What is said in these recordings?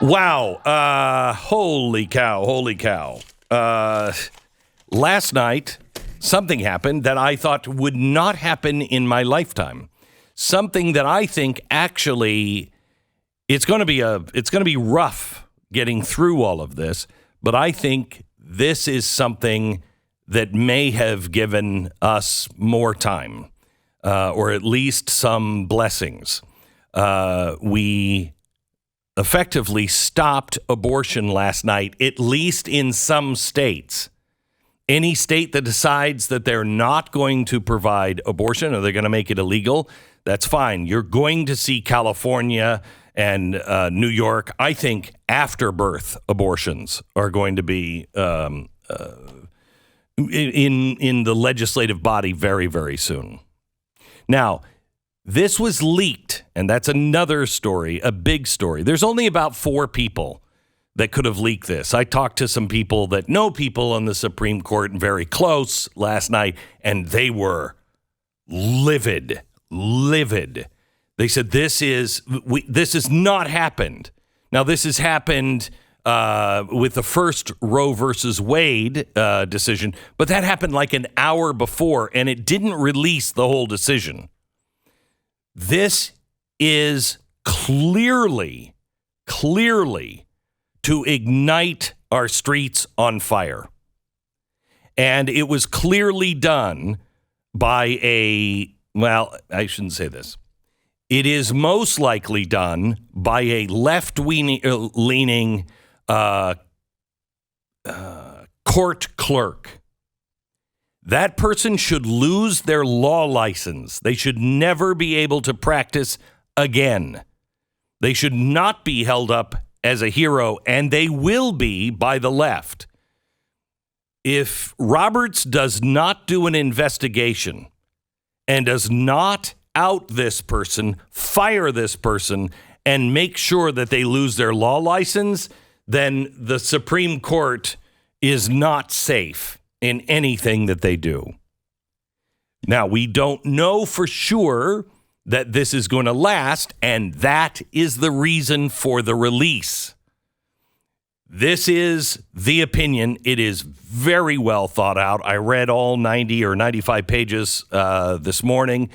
Wow. Holy cow. Last night, something happened that I thought would not happen in my lifetime. Something that I think actually it's going to be rough getting through all of this, but I think this is something that may have given us more time, or at least some blessings. We effectively stopped abortion last night, at least in some states. Any state that decides that they're not going to provide abortion or they're going to make it illegal, that's fine. You're going to see California and New York. I think after birth abortions are going to be in the legislative body very, very soon. Now, this was leaked, and that's another story, a big story. There's only about 4 people that could have leaked this. I talked to some people that know people on the Supreme Court and very close last night, and they were livid. They said this has not happened. Now, this has happened with the first Roe versus Wade decision, but that happened like an hour before, and it didn't release the whole decision. This is clearly to ignite our streets on fire. And it was clearly done by I shouldn't say this. It is most likely done by a left-leaning court clerk. That person should lose their law license. They should never be able to practice again. They should not be held up as a hero, and they will be by the left. If Roberts does not do an investigation and does not out this person, fire this person, and make sure that they lose their law license, then the Supreme Court is not safe in anything that they do. Now, we don't know for sure that this is going to last, and that is the reason for the release. This is the opinion. It is very well thought out. I read all 90 or 95 pages this morning.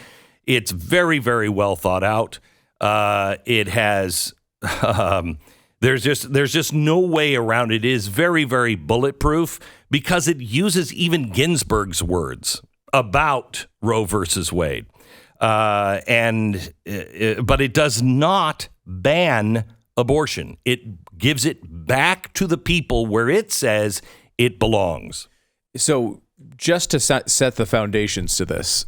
It's very, very well thought out. It has... There's just no way around it. It is very, very bulletproof because it uses even Ginsburg's words about Roe versus Wade. But it does not ban abortion. It gives it back to the people where it says it belongs. So just to set the foundations to this,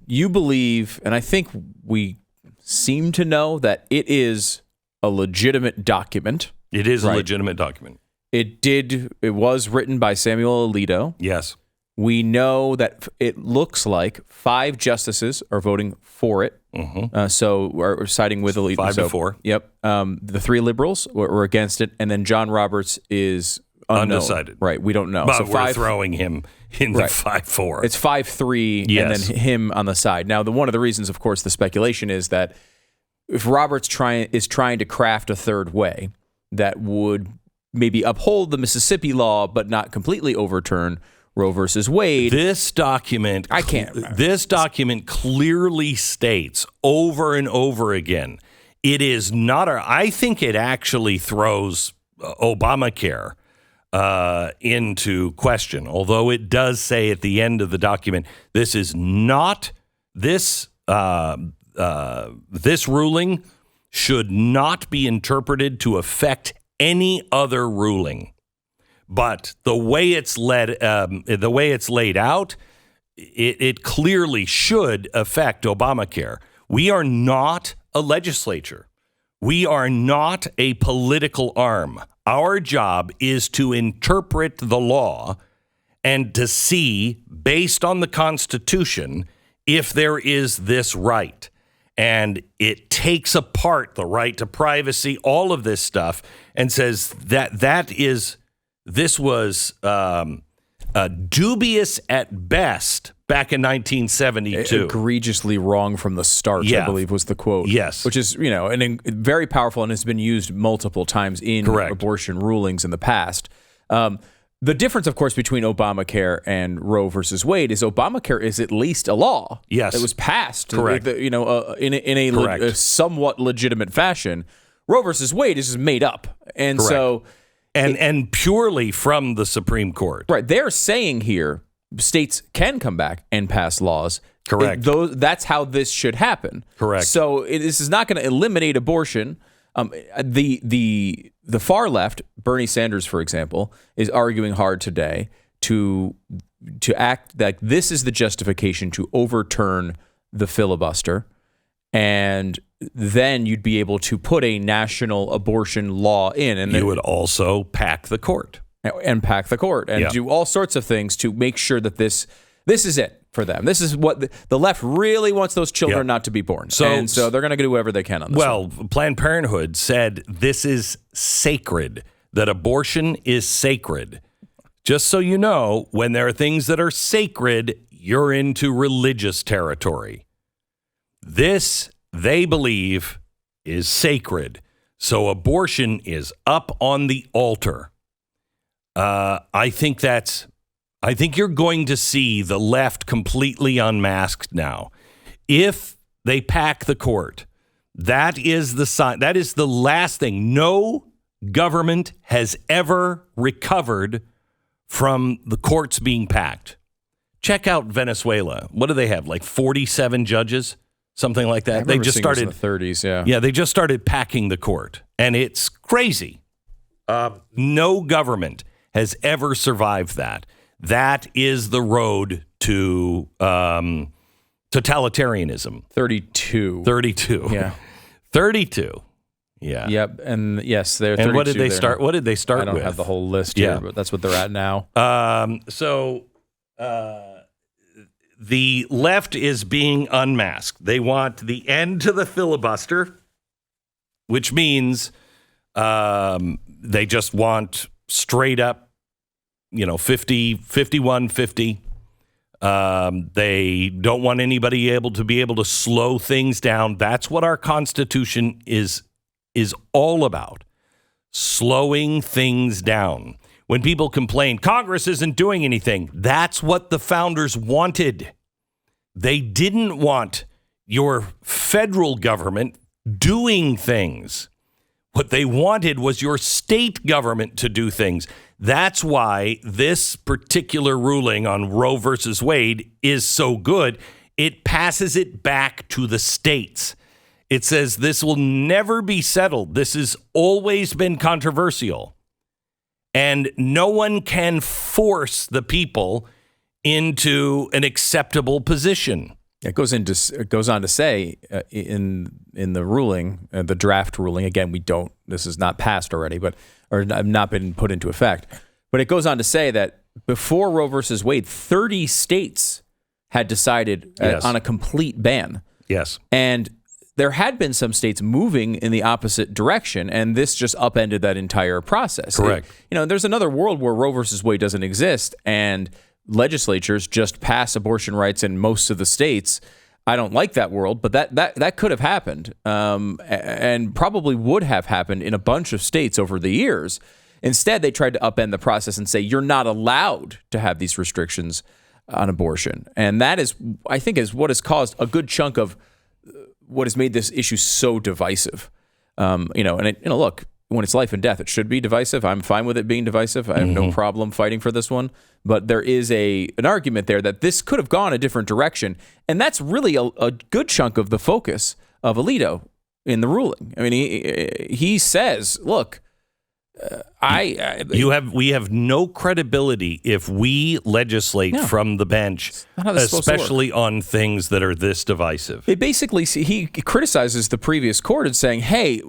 you believe, and I think we seem to know, that it is a legitimate document. It is a legitimate document. It was written by Samuel Alito. Yes. We know that it looks like 5 justices are voting for it. Mm-hmm. So we're siding with Alito. 5 to 4. Yep. The 3 liberals were against it, and then John Roberts is unknown. Undecided. Right. We don't know. But so we're throwing him in the 5-4. It's 5-3, yes. And then him on the side. Now, one of the reasons, of course, the speculation is that if Roberts is trying to craft a third way that would maybe uphold the Mississippi law but not completely overturn Roe versus Wade. This document clearly states over and over again, it is not I think it actually throws Obamacare into question, although it does say at the end of the document, this ruling should not be interpreted to affect any other ruling. But the way it's laid out, it clearly should affect Obamacare. We are not a legislature. We are not a political arm. Our job is to interpret the law and to see, based on the Constitution, if there is this right. And it takes apart the right to privacy, all of this stuff, and says this was dubious at best, back in 1972. Egregiously wrong from the start, I believe was the quote. Yes. Which is, very powerful and has been used multiple times in abortion rulings in the past. The difference, of course, between Obamacare and Roe versus Wade is Obamacare is at least a law. Yes. It was passed, Correct. in a somewhat legitimate fashion. Roe versus Wade is just made up. And Correct. so... And purely from the Supreme Court. Right. They're saying here states can come back and pass laws. Correct. That's how this should happen. Correct. So this is not going to eliminate abortion. The far left, Bernie Sanders, for example, is arguing hard today to act like this is the justification to overturn the filibuster, and then you'd be able to put a national abortion law in, and you would also pack the court and do all sorts of things to make sure that this is it for them. This is what the left really wants those children not to be born. So they're going to do whatever they can on this. Well, Planned Parenthood said this is sacred, that abortion is sacred. Just so you know, when there are things that are sacred, you're into religious territory. This, they believe, is sacred. So abortion is up on the altar. I think you're going to see the left completely unmasked now. If they pack the court, that is the sign. That is the last thing. No government has ever recovered from the courts being packed. Check out Venezuela. What do they have? Like 47 judges? Something like that. They just started in the 30s, yeah. Yeah, they just started packing the court. And it's crazy. No government has ever survived that. That is the road to totalitarianism. 32. Yeah. 32. Yeah. Yep. And yes, they're 32. And what did they start? What did they start with? I don't have the whole list here, but that's what they're at now. The left is being unmasked. They want the end to the filibuster, which means they just want straight up, 51-50. They don't want anybody able to slow things down. That's what our Constitution is all about, slowing things down. When people complain, Congress isn't doing anything, that's what the founders wanted. They didn't want your federal government doing things. What they wanted was your state government to do things. That's why this particular ruling on Roe versus Wade is so good. It passes it back to the states. It says this will never be settled. This has always been controversial. And no one can force the people into an acceptable position. It goes on to say in the ruling, the draft ruling. Again, this is not passed already, or not been put into effect. But it goes on to say that before Roe versus Wade, 30 states had decided on a complete ban. Yes, and there had been some states moving in the opposite direction, and this just upended that entire process. Correct. There's another world where Roe versus Wade doesn't exist, and legislatures just pass abortion rights in most of the states. I don't like that world, but that could have happened, and probably would have happened in a bunch of states over the years. Instead, they tried to upend the process and say you're not allowed to have these restrictions on abortion, and that is, I think, is what has caused a good chunk of what has made this issue so divisive. Look, when it's life and death, it should be divisive. I'm fine with it being divisive. I have no problem fighting for this one. But there is an argument there that this could have gone a different direction. And that's really a good chunk of the focus of Alito in the ruling. I mean, he says, look, we have no credibility if we legislate from the bench, especially on things that are this divisive. He criticizes the previous court and saying, hey,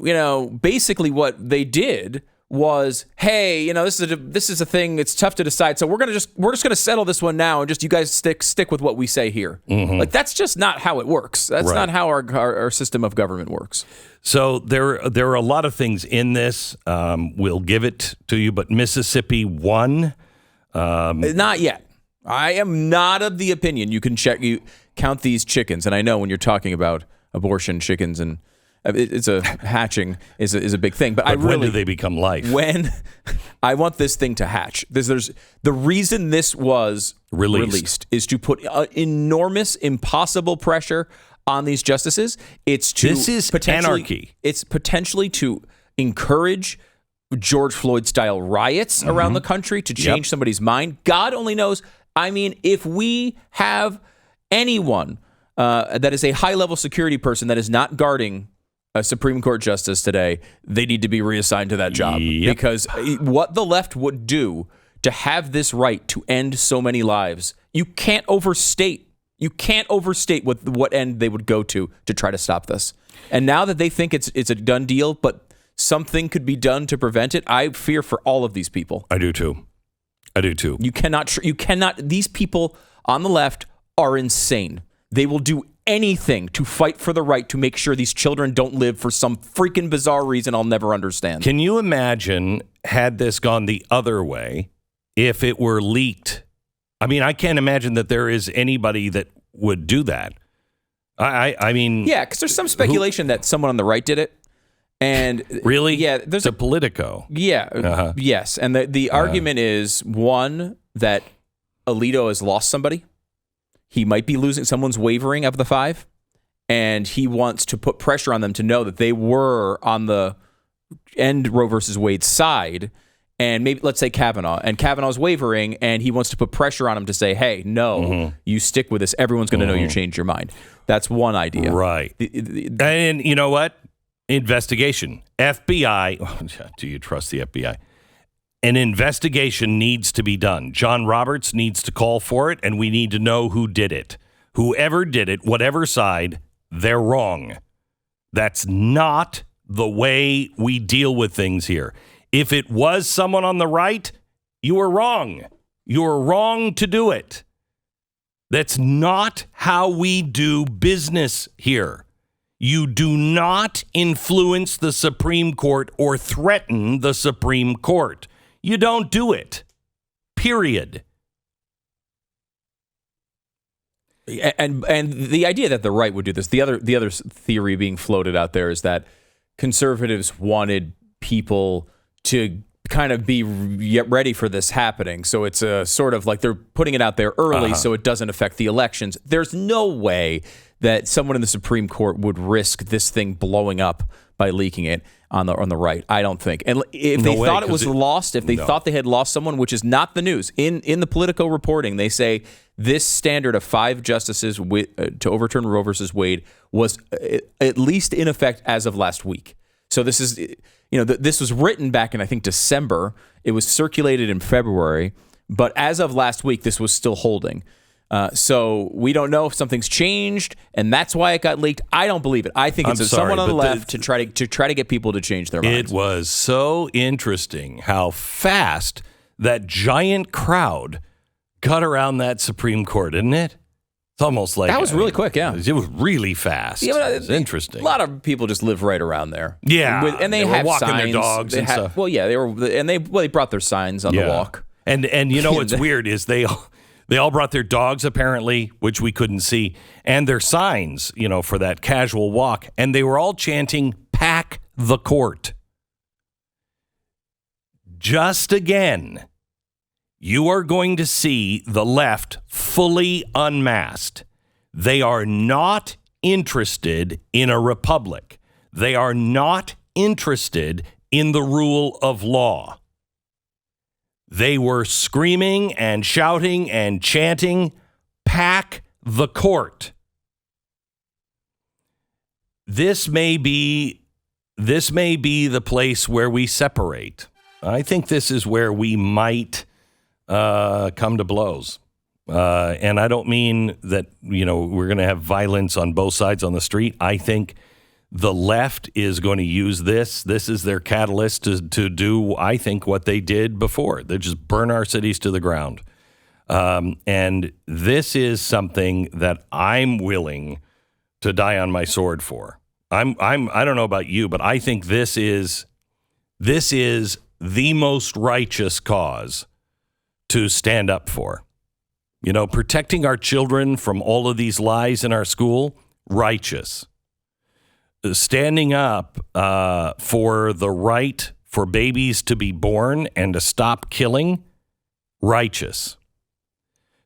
basically what they did was, hey, this is a thing. It's tough to decide, so we're just gonna settle this one now, and just you guys stick with what we say here. Mm-hmm. Like, that's just not how it works. That's not how our system of government works. So there are a lot of things in this. We'll give it to you, but Mississippi won. Not yet. I am not of the opinion you can count these chickens. And I know when you're talking about abortion chickens and it's a hatching is a big thing. But when do they become life? When I want this thing to hatch. There's the reason this was released is to put enormous, impossible pressure on these justices. This is anarchy. It's potentially to encourage George Floyd style riots around the country to change somebody's mind. God only knows. I mean, if we have anyone that is a high level security person that is not guarding a Supreme Court justice today, they need to be reassigned to that job because what the left would do to have this right to end so many lives, you can't overstate. You can't overstate what end they would go to try to stop this. And now that they think it's a done deal, but something could be done to prevent it, I fear for all of these people. I do too. You cannot. These people on the left are insane. They will do anything to fight for the right to make sure these children don't live for some freaking bizarre reason I'll never understand. Can you imagine had this gone the other way if it were leaked? I mean, I can't imagine that there is anybody that would do that. I mean... Yeah, because there's some speculation that someone on the right did it. And really? Yeah, there's a Politico. Yeah, yes. And the argument is, one, that Alito has lost somebody. He might be losing, someone's wavering of the five, and he wants to put pressure on them to know that they were on the end Roe versus Wade side, and maybe, let's say Kavanaugh, and Kavanaugh's wavering, and he wants to put pressure on him to say, hey, no, you stick with this. Everyone's going to know you changed your mind. That's one idea. Right. And you know what? Investigation. FBI. Do you trust the FBI? An investigation needs to be done. John Roberts needs to call for it, and we need to know who did it. Whoever did it, whatever side, they're wrong. That's not the way we deal with things here. If it was someone on the right, you were wrong. You were wrong to do it. That's not how we do business here. You do not influence the Supreme Court or threaten the Supreme Court. You don't do it. Period. And the idea that the right would do this, the other theory being floated out there is that conservatives wanted people to kind of be ready for this happening. So it's a sort of like they're putting it out there early so it doesn't affect the elections. There's no way that someone in the Supreme Court would risk this thing blowing up by leaking it on the right. I don't think. And if they thought it was lost, if they thought they had lost someone, which is not the news, in the Politico reporting, they say this standard of 5 justices to overturn Roe versus Wade was at least in effect as of last week. So this is, this was written back in, I think, December. It was circulated in February. But as of last week, this was still holding. So we don't know if something's changed, and that's why it got leaked. I don't believe it. I think it's someone on the left to try to get people to change their minds. It was so interesting how fast that giant crowd got around that Supreme Court, isn't it? It's almost like that was really quick. Yeah, it was really fast. Yeah, but it's interesting. A lot of people just live right around there. Yeah, and they have walking signs. Their dogs and stuff. Well, yeah, they brought their signs on the walk. And you know what's weird is they all brought their dogs, apparently, which we couldn't see, and their signs, for that casual walk. And they were all chanting, "Pack the court." Just again, you are going to see the left fully unmasked. They are not interested in a republic. They are not interested in the rule of law. They were screaming and shouting and chanting, "Pack the court." This may be the place where we separate. I think this is where we might come to blows. And I don't mean that, we're going to have violence on both sides on the street. I think the left is going to use this. This is their catalyst to do, I think, what they did before. They just burn our cities to the ground. And this is something that I'm willing to die on my sword for. I don't know about you, but I think this is the most righteous cause to stand up for. You know, protecting our children from all of these lies in our school, righteous. Standing up for the right for babies to be born and to stop killing, righteous.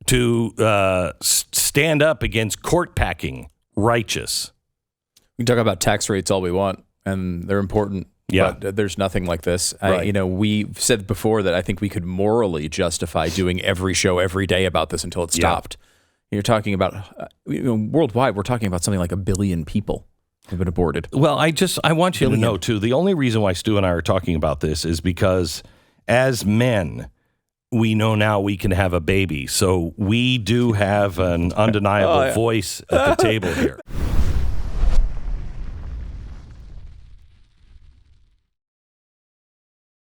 To stand up against court packing, righteous. We can talk about tax rates all we want, and they're important. Yeah. But there's nothing like this. Right. We've said before that I think we could morally justify doing every show every day about this until it stopped. Yeah. You're talking about, worldwide, we're talking about something like 1 billion people have been aborted. Well, I want you to know, too, the only reason why Stu and I are talking about this is because as men, we know now we can have a baby. So we do have an undeniable voice at the table here.